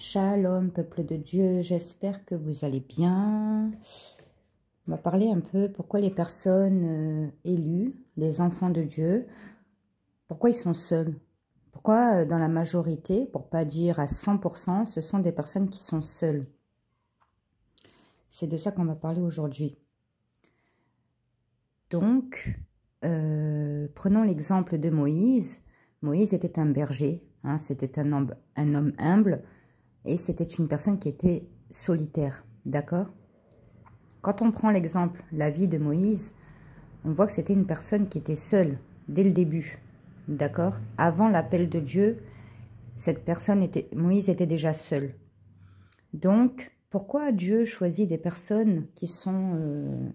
Shalom, peuple de Dieu, j'espère que vous allez bien. On va parler un peu pourquoi les personnes élues, les enfants de Dieu, pourquoi ils sont seuls. Pourquoi dans la majorité, pour pas dire à 100%, ce sont des personnes qui sont seules. C'est de ça qu'on va parler aujourd'hui. Donc, prenons l'exemple de Moïse. Moïse était un berger, hein, c'était un homme humble. Et c'était une personne qui était solitaire, d'accord? Quand on prend l'exemple, la vie de Moïse, on voit que c'était une personne qui était seule dès le début, d'accord? Avant l'appel de Dieu, Moïse était déjà seul. Donc, pourquoi Dieu choisit des personnes qui sont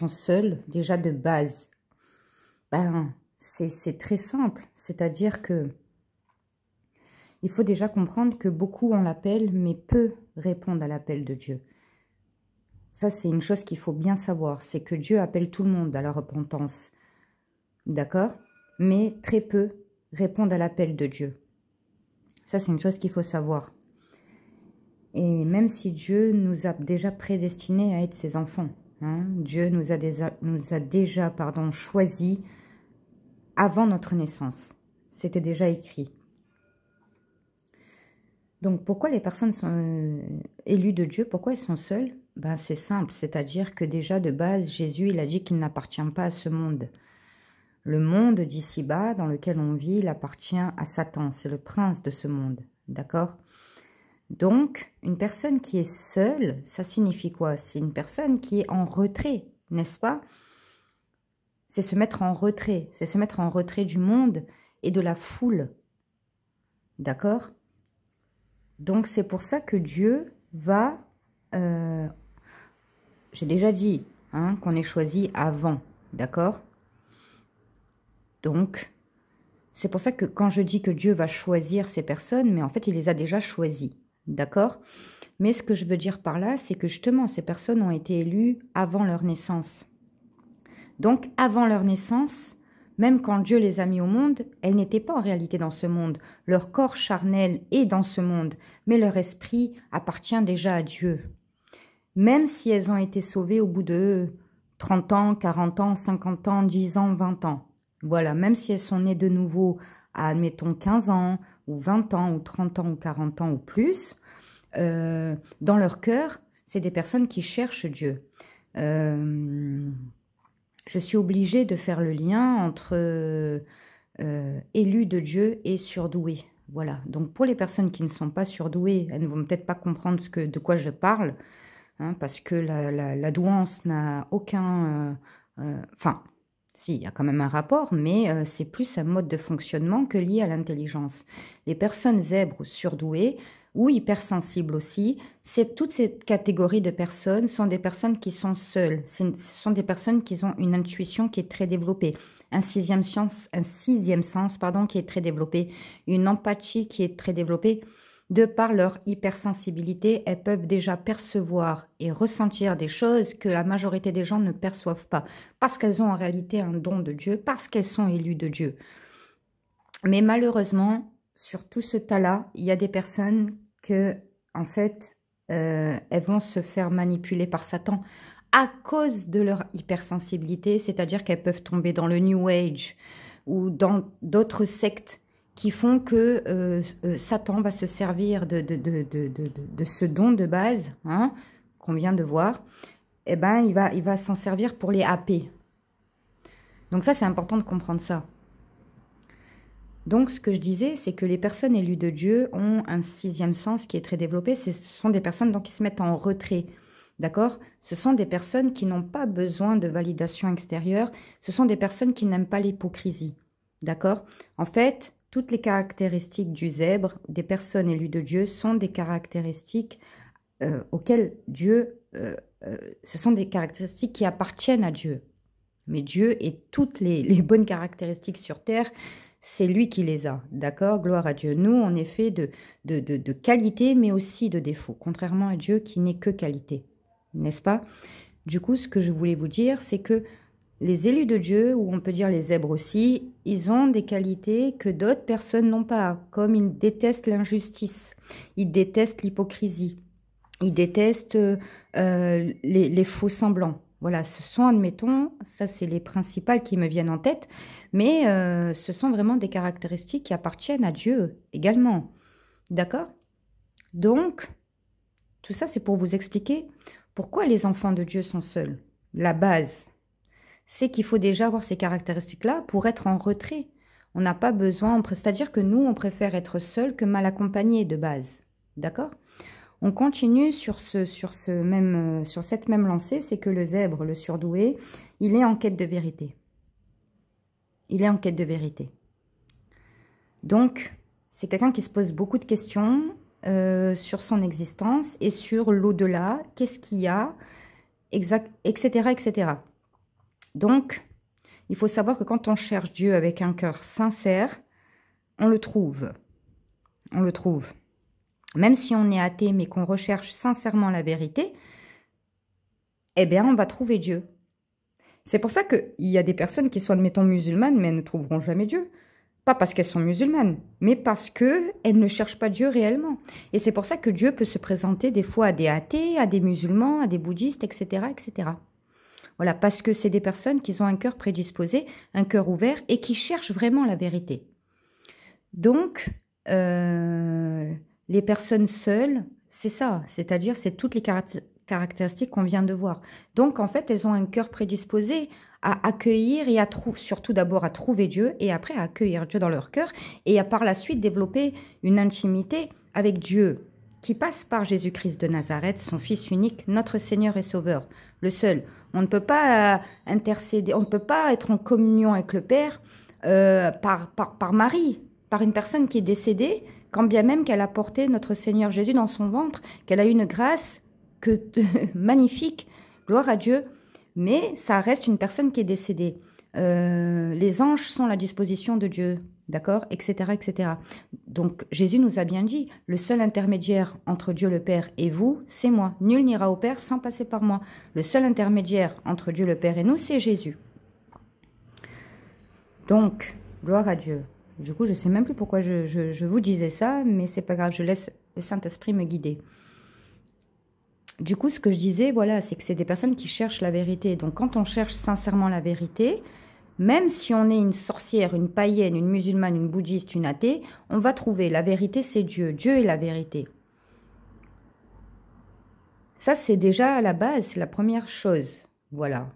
seules déjà de base? Ben, c'est très simple, c'est-à-dire que il faut déjà comprendre que beaucoup ont l'appel, mais peu répondent à l'appel de Dieu. Ça, c'est une chose qu'il faut bien savoir, c'est que Dieu appelle tout le monde à la repentance, d'accord? Mais très peu répondent à l'appel de Dieu. Ça, c'est une chose qu'il faut savoir. Et même si Dieu nous a déjà prédestinés à être ses enfants, hein, Dieu nous a déjà choisis avant notre naissance. C'était déjà écrit. Donc, pourquoi les personnes sont élues de Dieu? Pourquoi elles sont seules? Ben, c'est simple, c'est-à-dire que déjà de base, Jésus, il a dit qu'il n'appartient pas à ce monde. Le monde d'ici-bas, dans lequel on vit, il appartient à Satan. C'est le prince de ce monde, d'accord? Donc, une personne qui est seule, ça signifie quoi? C'est une personne qui est en retrait, n'est-ce pas? C'est se mettre en retrait, c'est se mettre en retrait du monde et de la foule, d'accord? Donc, c'est pour ça que Dieu va... j'ai déjà dit hein, qu'on est choisi avant, d'accord? Donc, c'est pour ça que quand je dis que Dieu va choisir ces personnes, mais en fait, il les a déjà choisies, d'accord? Mais ce que je veux dire par là, c'est que justement, ces personnes ont été élues avant leur naissance. Donc, avant leur naissance... Même quand Dieu les a mis au monde, elles n'étaient pas en réalité dans ce monde. Leur corps charnel est dans ce monde, mais leur esprit appartient déjà à Dieu. Même si elles ont été sauvées au bout de 30 ans, 40 ans, 50 ans, 10 ans, 20 ans. Voilà, même si elles sont nées de nouveau à, admettons, 15 ans, ou 20 ans, ou 30 ans, ou 40 ans, ou plus, dans leur cœur, c'est des personnes qui cherchent Dieu. Je suis obligée de faire le lien entre élus de Dieu et surdoués. Voilà. Donc, pour les personnes qui ne sont pas surdouées, elles ne vont peut-être pas comprendre de quoi je parle, hein, parce que la douance n'a aucun... Enfin, si, il y a quand même un rapport, mais c'est plus un mode de fonctionnement que lié à l'intelligence. Les personnes zèbres surdouées ou hypersensibles aussi, toutes ces catégories de personnes sont des personnes qui sont seules. Ce sont des personnes qui ont une intuition qui est très développée, un sixième sens qui est très développé, une empathie qui est très développée. De par leur hypersensibilité, elles peuvent déjà percevoir et ressentir des choses que la majorité des gens ne perçoivent pas, parce qu'elles ont en réalité un don de Dieu, parce qu'elles sont élues de Dieu. Mais malheureusement, sur tout ce tas-là, il y a des personnes que, en fait, elles vont se faire manipuler par Satan à cause de leur hypersensibilité, c'est-à-dire qu'elles peuvent tomber dans le New Age ou dans d'autres sectes qui font que Satan va se servir de ce don de base, hein, qu'on vient de voir, eh ben, il va s'en servir pour les happer. Donc ça, c'est important de comprendre ça. Donc, ce que je disais, c'est que les personnes élues de Dieu ont un sixième sens qui est très développé. Ce sont des personnes donc, qui se mettent en retrait, d'accord? Ce sont des personnes qui n'ont pas besoin de validation extérieure. Ce sont des personnes qui n'aiment pas l'hypocrisie, d'accord? En fait, toutes les caractéristiques du zèbre, des personnes élues de Dieu, sont des caractéristiques auxquelles Dieu... ce sont des caractéristiques qui appartiennent à Dieu. Mais Dieu et toutes les bonnes caractéristiques sur terre... C'est lui qui les a, d'accord? Gloire à Dieu. Nous, on est fait de qualité, mais aussi de défauts, contrairement à Dieu qui n'est que qualité, n'est-ce pas? Du coup, ce que je voulais vous dire, c'est que les élus de Dieu, ou on peut dire les zèbres aussi, ils ont des qualités que d'autres personnes n'ont pas, comme ils détestent l'injustice, ils détestent l'hypocrisie, ils détestent les faux semblants. Voilà, ce sont, admettons, ça c'est les principales qui me viennent en tête, mais ce sont vraiment des caractéristiques qui appartiennent à Dieu également. D'accord? Donc, tout ça c'est pour vous expliquer pourquoi les enfants de Dieu sont seuls. La base, c'est qu'il faut déjà avoir ces caractéristiques-là pour être en retrait. On n'a pas besoin, c'est-à-dire que nous, on préfère être seul que mal accompagné de base. D'accord? On continue sur cette même lancée, c'est que le zèbre, le surdoué, il est en quête de vérité. Il est en quête de vérité. Donc, c'est quelqu'un qui se pose beaucoup de questions sur son existence et sur l'au-delà, qu'est-ce qu'il y a, etc., etc. Donc, il faut savoir que quand on cherche Dieu avec un cœur sincère, on le trouve. On le trouve. Même si on est athée, mais qu'on recherche sincèrement la vérité, eh bien, on va trouver Dieu. C'est pour ça qu'il y a des personnes qui sont, admettons, musulmanes, mais elles ne trouveront jamais Dieu. Pas parce qu'elles sont musulmanes, mais parce qu'elles ne cherchent pas Dieu réellement. Et c'est pour ça que Dieu peut se présenter des fois à des athées, à des musulmans, à des bouddhistes, etc., etc. Voilà, parce que c'est des personnes qui ont un cœur prédisposé, un cœur ouvert et qui cherchent vraiment la vérité. Donc, les personnes seules, c'est ça, c'est-à-dire c'est toutes les caractéristiques qu'on vient de voir. Donc, en fait, elles ont un cœur prédisposé à accueillir et surtout d'abord à trouver Dieu et après à accueillir Dieu dans leur cœur et à par la suite développer une intimité avec Dieu qui passe par Jésus-Christ de Nazareth, son Fils unique, notre Seigneur et Sauveur, le seul. On ne peut pas intercéder, on ne peut pas être en communion avec le Père par Marie, par une personne qui est décédée, quand bien même qu'elle a porté notre Seigneur Jésus dans son ventre, qu'elle a eu une grâce magnifique, gloire à Dieu, mais ça reste une personne qui est décédée. Les anges sont à la disposition de Dieu, d'accord, etc., etc. Donc Jésus nous a bien dit, le seul intermédiaire entre Dieu le Père et vous, c'est moi. Nul n'ira au Père sans passer par moi. Le seul intermédiaire entre Dieu le Père et nous, c'est Jésus. Donc, gloire à Dieu. Du coup, je ne sais même plus pourquoi je vous disais ça, mais c'est pas grave, je laisse le Saint-Esprit me guider. Du coup, ce que je disais, voilà, c'est que c'est des personnes qui cherchent la vérité. Donc, quand on cherche sincèrement la vérité, même si on est une sorcière, une païenne, une musulmane, une bouddhiste, une athée, on va trouver la vérité, c'est Dieu. Dieu est la vérité. Ça, c'est déjà à la base, c'est la première chose. Voilà.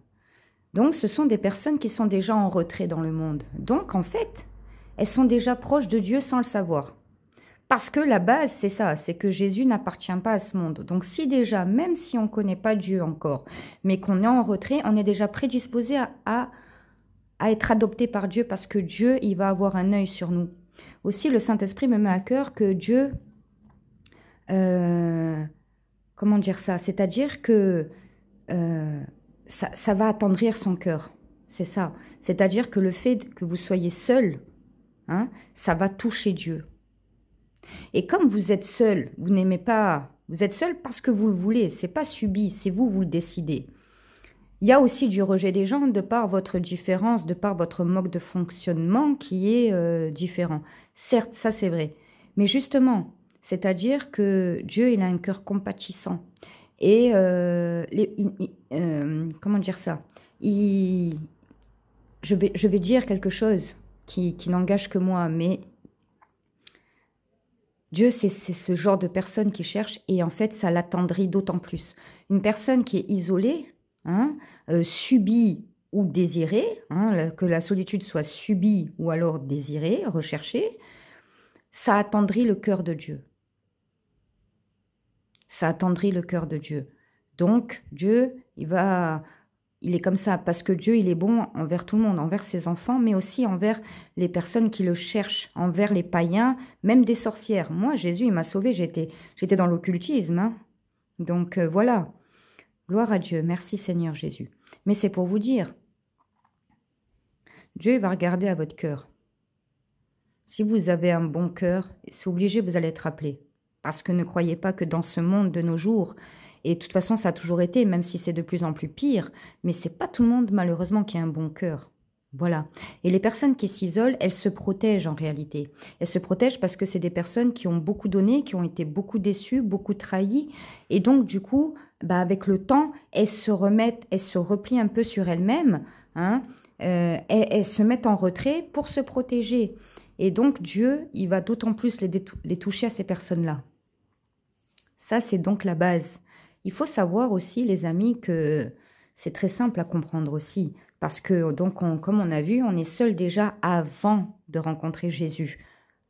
Donc, ce sont des personnes qui sont déjà en retrait dans le monde. Donc, en fait, elles sont déjà proches de Dieu sans le savoir. Parce que la base, c'est ça, c'est que Jésus n'appartient pas à ce monde. Donc si déjà, même si on ne connaît pas Dieu encore, mais qu'on est en retrait, on est déjà prédisposé à être adopté par Dieu parce que Dieu, il va avoir un œil sur nous. Aussi, le Saint-Esprit me met à cœur que Dieu, comment dire ça, c'est-à-dire que ça va attendrir son cœur. C'est ça. C'est-à-dire que le fait que vous soyez seul, hein, ça va toucher Dieu. Et comme vous êtes seul, vous n'aimez pas, vous êtes seul parce que vous le voulez, c'est pas subi, c'est vous le décidez. Il y a aussi du rejet des gens de par votre différence, de par votre mode de fonctionnement qui est différent. Certes, ça c'est vrai, mais justement, c'est-à-dire que Dieu, il a un cœur compatissant. Et comment dire ça, je vais dire quelque chose qui n'engage que moi, mais Dieu, c'est ce genre de personne qui cherche et en fait, ça l'attendrit d'autant plus. Une personne qui est isolée, hein, subie ou désirée, hein, que la solitude soit subie ou alors désirée, recherchée, ça attendrit le cœur de Dieu. Ça attendrit le cœur de Dieu. Donc, Dieu, il est comme ça, parce que Dieu, il est bon envers tout le monde, envers ses enfants, mais aussi envers les personnes qui le cherchent, envers les païens, même des sorcières. Moi, Jésus, il m'a sauvée, j'étais dans l'occultisme. Hein. Donc, voilà. Gloire à Dieu. Merci Seigneur Jésus. Mais c'est pour vous dire, Dieu va regarder à votre cœur. Si vous avez un bon cœur, c'est obligé, vous allez être appelé. Parce que ne croyez pas que dans ce monde de nos jours, et de toute façon ça a toujours été, même si c'est de plus en plus pire, mais c'est pas tout le monde malheureusement qui a un bon cœur. Voilà. Et les personnes qui s'isolent, elles se protègent en réalité. Elles se protègent parce que c'est des personnes qui ont beaucoup donné, qui ont été beaucoup déçues, beaucoup trahies. Et donc, du coup, bah, avec le temps, elles se remettent, elles se replient un peu sur elles-mêmes. Hein, elles se mettent en retrait pour se protéger. Et donc, Dieu, il va d'autant plus les toucher à ces personnes-là. Ça, c'est donc la base. Il faut savoir aussi, les amis, que c'est très simple à comprendre aussi. Parce que, donc, comme on a vu, on est seul déjà avant de rencontrer Jésus.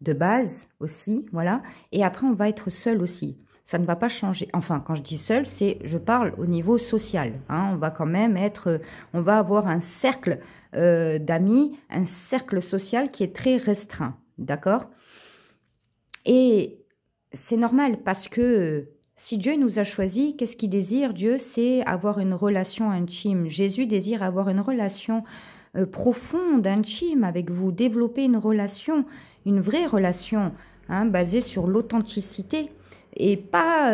De base aussi, voilà. Et après, on va être seul aussi. Ça ne va pas changer. Enfin, quand je dis seul, je parle au niveau social. Hein. On va quand même on va avoir un cercle d'amis, un cercle social qui est très restreint. D'accord? Et c'est normal parce que si Dieu nous a choisis, qu'est-ce qu'il désire? Dieu, c'est avoir une relation intime. Jésus désire avoir une relation profonde, intime avec vous, développer une relation, une vraie relation, hein, basée sur l'authenticité et pas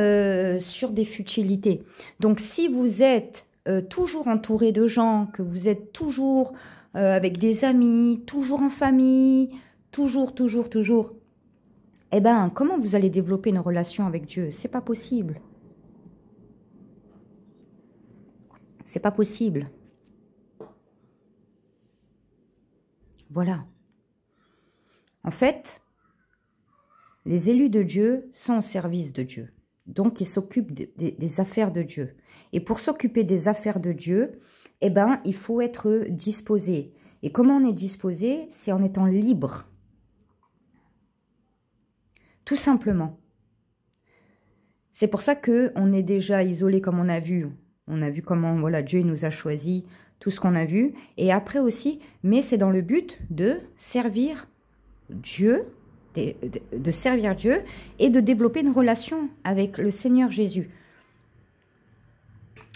sur des futilités. Donc si vous êtes toujours entouré de gens, que vous êtes toujours avec des amis, toujours en famille, toujours, eh ben, comment vous allez développer une relation avec Dieu? C'est pas possible. C'est pas possible. Voilà. En fait, les élus de Dieu sont au service de Dieu. Donc, ils s'occupent des affaires de Dieu. Et pour s'occuper des affaires de Dieu, eh ben, il faut être disposé. Et comment on est disposé? C'est en étant libre. Tout simplement. C'est pour ça qu'on est déjà isolé comme on a vu. On a vu comment voilà, Dieu nous a choisi, tout ce qu'on a vu. Et après aussi, mais c'est dans le but de servir Dieu, de servir Dieu et de développer une relation avec le Seigneur Jésus.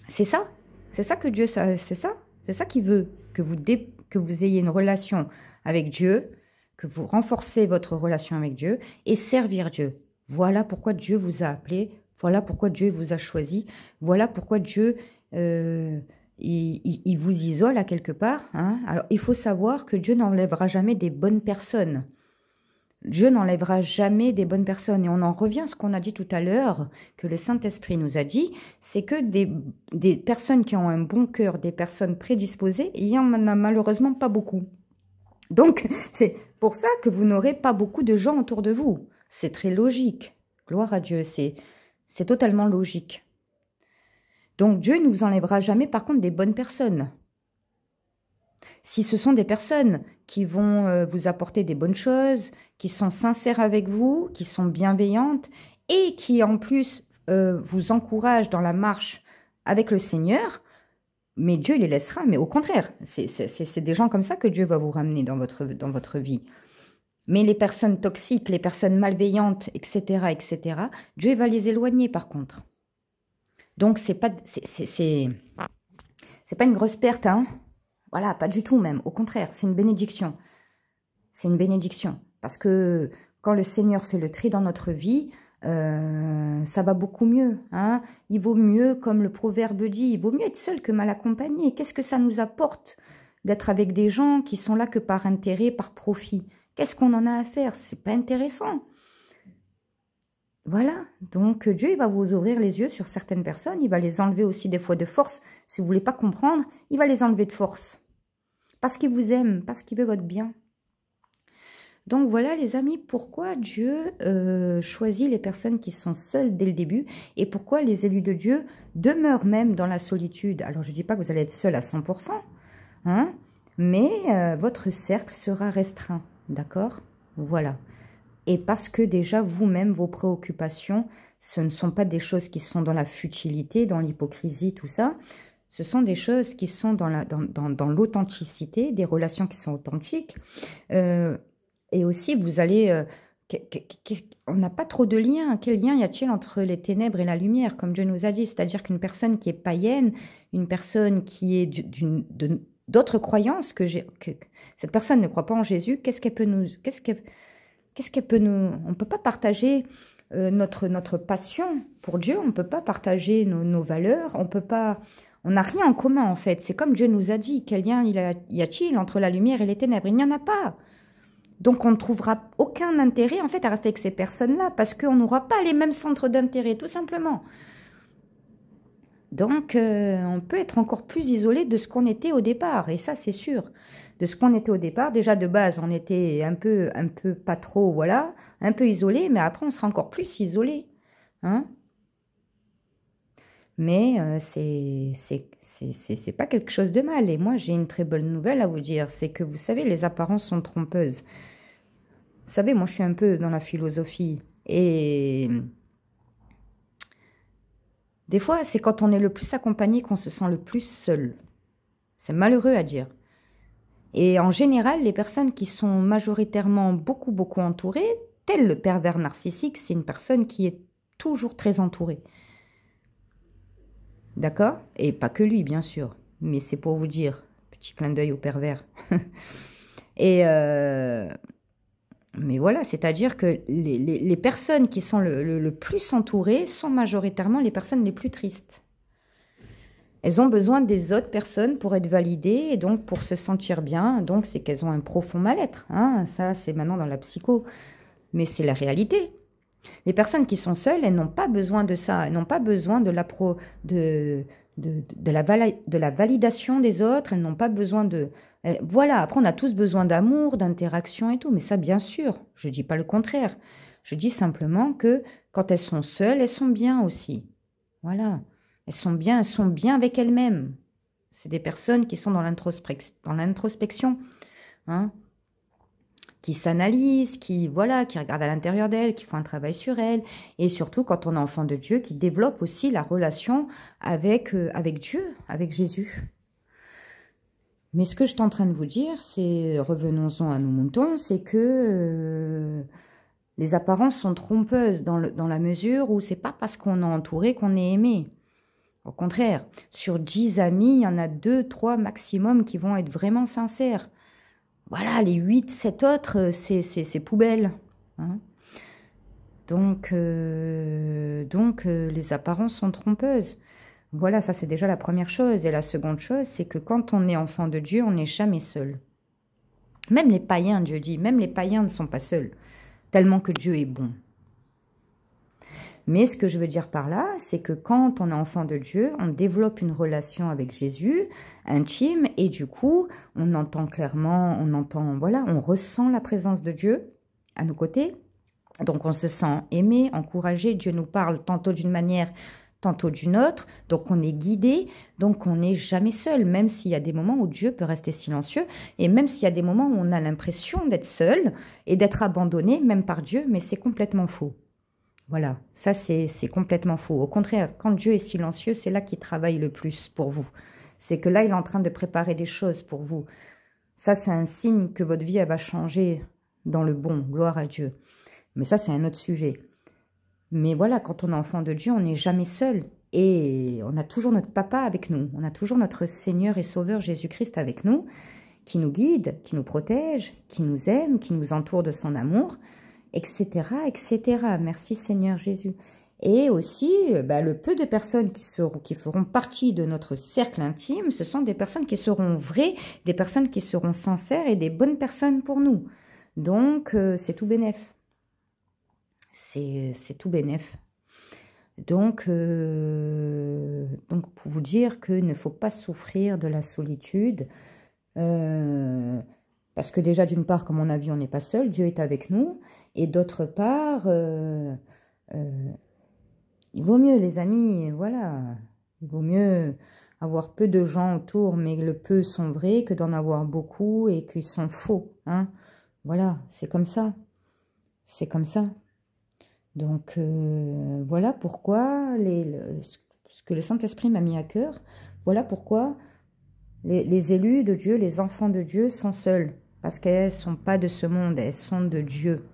C'est ça. C'est ça que Dieu, c'est ça. C'est ça qu'il veut, que vous ayez une relation avec Dieu, que vous renforcez votre relation avec Dieu et servir Dieu. Voilà pourquoi Dieu vous a appelé, voilà pourquoi Dieu vous a choisi, voilà pourquoi Dieu il vous isole à quelque part. Hein. Alors, il faut savoir que Dieu n'enlèvera jamais des bonnes personnes. Dieu n'enlèvera jamais des bonnes personnes. Et on en revient à ce qu'on a dit tout à l'heure, que le Saint-Esprit nous a dit, c'est que des personnes qui ont un bon cœur, des personnes prédisposées, il n'y en a malheureusement pas beaucoup. Donc, c'est pour ça que vous n'aurez pas beaucoup de gens autour de vous. C'est très logique. Gloire à Dieu, c'est totalement logique. Donc, Dieu ne vous enlèvera jamais, par contre, des bonnes personnes. Si ce sont des personnes qui vont vous apporter des bonnes choses, qui sont sincères avec vous, qui sont bienveillantes et qui, en plus, vous encouragent dans la marche avec le Seigneur, mais Dieu les laissera, mais au contraire, c'est des gens comme ça que Dieu va vous ramener dans votre vie. Mais les personnes toxiques, les personnes malveillantes, etc., Dieu va les éloigner par contre. Donc, c'est pas une grosse perte, hein. Voilà, pas du tout même, au contraire, c'est une bénédiction. C'est une bénédiction, parce que quand le Seigneur fait le tri dans notre vie, ça va beaucoup mieux. Hein. Il vaut mieux, comme le proverbe dit, il vaut mieux être seul que mal accompagné. Qu'est-ce que ça nous apporte d'être avec des gens qui sont là que par intérêt, par profit? Qu'est-ce qu'on en a à faire? C'est pas intéressant. Voilà, donc Dieu il va vous ouvrir les yeux sur certaines personnes, il va les enlever aussi des fois de force. Si vous ne voulez pas comprendre, il va les enlever de force. Parce qu'il vous aime, parce qu'il veut votre bien. Donc voilà les amis, pourquoi Dieu choisit les personnes qui sont seules dès le début et pourquoi les élus de Dieu demeurent même dans la solitude. Alors je ne dis pas que vous allez être seul à 100%, hein, mais votre cercle sera restreint, d'accord? Voilà. Et parce que déjà vous-même, vos préoccupations, ce ne sont pas des choses qui sont dans la futilité, dans l'hypocrisie, tout ça. Ce sont des choses qui sont dans l'authenticité, des relations qui sont authentiques. Et aussi, vous allez... on n'a pas trop de lien. Quel lien y a-t-il entre les ténèbres et la lumière, comme Dieu nous a dit? C'est-à-dire qu'une personne qui est païenne, une personne qui est d'autres croyances, cette personne ne croit pas en Jésus, qu'est-ce qu'elle peut nous... on ne peut pas partager notre passion pour Dieu, on ne peut pas partager nos valeurs, on n'a rien en commun en fait. C'est comme Dieu nous a dit, quel lien y a-t-il entre la lumière et les ténèbres? Il n'y en a pas. Donc on ne trouvera aucun intérêt en fait à rester avec ces personnes-là parce qu'on n'aura pas les mêmes centres d'intérêt, tout simplement. Donc on peut être encore plus isolé de ce qu'on était au départ, et ça c'est sûr. De ce qu'on était au départ, déjà de base on était un peu pas trop, voilà, un peu isolé, mais après on sera encore plus isolé, hein. Mais c'est pas quelque chose de mal. Et moi, j'ai une très bonne nouvelle à vous dire. C'est que, vous savez, les apparences sont trompeuses. Vous savez, moi, je suis un peu dans la philosophie. Et des fois, c'est quand on est le plus accompagné qu'on se sent le plus seul. C'est malheureux à dire. Et en général, les personnes qui sont majoritairement beaucoup entourées, tel le pervers narcissique, c'est une personne qui est toujours très entourée. D'accord? Et pas que lui, bien sûr. Mais c'est pour vous dire, petit clin d'œil au pervers. Et mais voilà, c'est-à-dire que les personnes qui sont le plus entourées sont majoritairement les personnes les plus tristes. Elles ont besoin des autres personnes pour être validées et donc pour se sentir bien. Donc c'est qu'elles ont un profond mal-être, hein. Ça, c'est maintenant dans la psycho. Mais c'est la réalité. Les personnes qui sont seules, elles n'ont pas besoin de ça. Elles n'ont pas besoin de la validation des autres. Elles n'ont pas besoin de... Voilà, après on a tous besoin d'amour, d'interaction et tout. Mais ça, bien sûr, je ne dis pas le contraire. Je dis simplement que quand elles sont seules, elles sont bien aussi. Voilà. Elles sont bien avec elles-mêmes. C'est des personnes qui sont dans l'introspection, hein, qui s'analysent, qui regardent à l'intérieur d'elles, qui font un travail sur elles. Et surtout, quand on est enfant de Dieu, qui développe aussi la relation avec Dieu, avec Jésus. Mais ce que je suis en train de vous dire, c'est, revenons-en à nos moutons, c'est que les apparences sont trompeuses dans la mesure où c'est pas parce qu'on est entouré qu'on est aimé. Au contraire, sur 10 amis, il y en a 2, 3 maximum qui vont être vraiment sincères. Voilà, les 8, 7 autres, c'est poubelle, hein. Donc, les apparences sont trompeuses. Voilà, ça c'est déjà la première chose. Et la seconde chose, c'est que quand on est enfant de Dieu, on n'est jamais seul. Même les païens, Dieu dit, même les païens ne sont pas seuls, tellement que Dieu est bon. Mais ce que je veux dire par là, c'est que quand on est enfant de Dieu, on développe une relation avec Jésus, intime, et du coup, on entend clairement, voilà, on ressent la présence de Dieu à nos côtés. Donc, on se sent aimé, encouragé. Dieu nous parle tantôt d'une manière, tantôt d'une autre. Donc, on est guidé. Donc, on n'est jamais seul, même s'il y a des moments où Dieu peut rester silencieux. Et même s'il y a des moments où on a l'impression d'être seul et d'être abandonné, même par Dieu, mais c'est complètement faux. Voilà, ça c'est complètement faux. Au contraire, quand Dieu est silencieux, c'est là qu'il travaille le plus pour vous. C'est que là, il est en train de préparer des choses pour vous. Ça, c'est un signe que votre vie, elle va changer dans le bon. Gloire à Dieu. Mais ça, c'est un autre sujet. Mais voilà, quand on est enfant de Dieu, on n'est jamais seul. Et on a toujours notre papa avec nous. On a toujours notre Seigneur et Sauveur Jésus-Christ avec nous, qui nous guide, qui nous protège, qui nous aime, qui nous entoure de son amour, etc., etc. Merci Seigneur Jésus. Et aussi, le peu de personnes qui feront partie de notre cercle intime, ce sont des personnes qui seront vraies, des personnes qui seront sincères et des bonnes personnes pour nous. Donc, c'est tout bénef. C'est tout bénef. Donc, pour vous dire qu'il ne faut pas souffrir de la solitude, parce que déjà, d'une part, comme on a vu, on n'est pas seul, Dieu est avec nous, et d'autre part, il vaut mieux, les amis, voilà, il vaut mieux avoir peu de gens autour, mais le peu sont vrais, que d'en avoir beaucoup et qu'ils sont faux, hein. Voilà, c'est comme ça. C'est comme ça. Donc, voilà pourquoi ce que le Saint-Esprit m'a mis à cœur, voilà pourquoi les élus de Dieu, les enfants de Dieu sont seuls. Parce qu'elles ne sont pas de ce monde, elles sont de Dieu.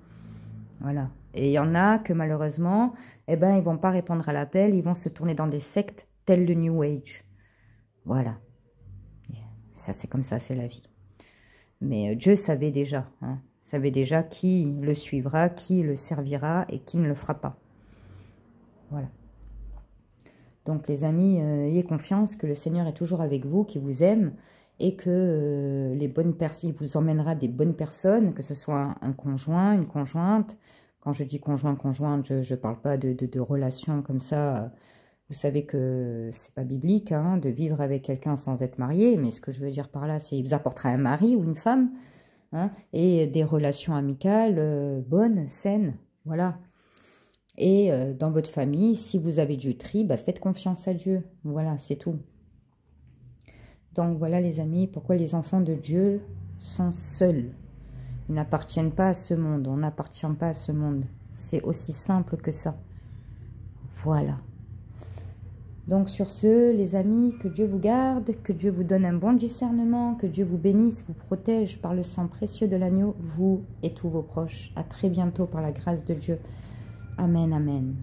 Voilà. Et il y en a que malheureusement, ils ne vont pas répondre à l'appel, ils vont se tourner dans des sectes telles le New Age. Voilà. Ça, c'est comme ça, c'est la vie. Mais Dieu savait déjà, hein, savait déjà qui le suivra, qui le servira et qui ne le fera pas. Voilà. Donc les amis, ayez confiance que le Seigneur est toujours avec vous, qu'il vous aime et que les bonnes personnes, il vous emmènera des bonnes personnes, que ce soit un conjoint, une conjointe. Quand je dis conjoint, conjointe, je ne parle pas de relations comme ça. Vous savez que c'est pas biblique hein, de vivre avec quelqu'un sans être marié, mais ce que je veux dire par là, c'est qu'il vous apportera un mari ou une femme hein, et des relations amicales bonnes, saines, voilà. Et dans votre famille, si vous avez du tri, bah, faites confiance à Dieu. Voilà, c'est tout. Donc voilà les amis, pourquoi les enfants de Dieu sont seuls. Ils n'appartiennent pas à ce monde, on n'appartient pas à ce monde. C'est aussi simple que ça. Voilà. Donc sur ce, les amis, que Dieu vous garde, que Dieu vous donne un bon discernement, que Dieu vous bénisse, vous protège par le sang précieux de l'agneau, vous et tous vos proches. À très bientôt par la grâce de Dieu. Amen, amen.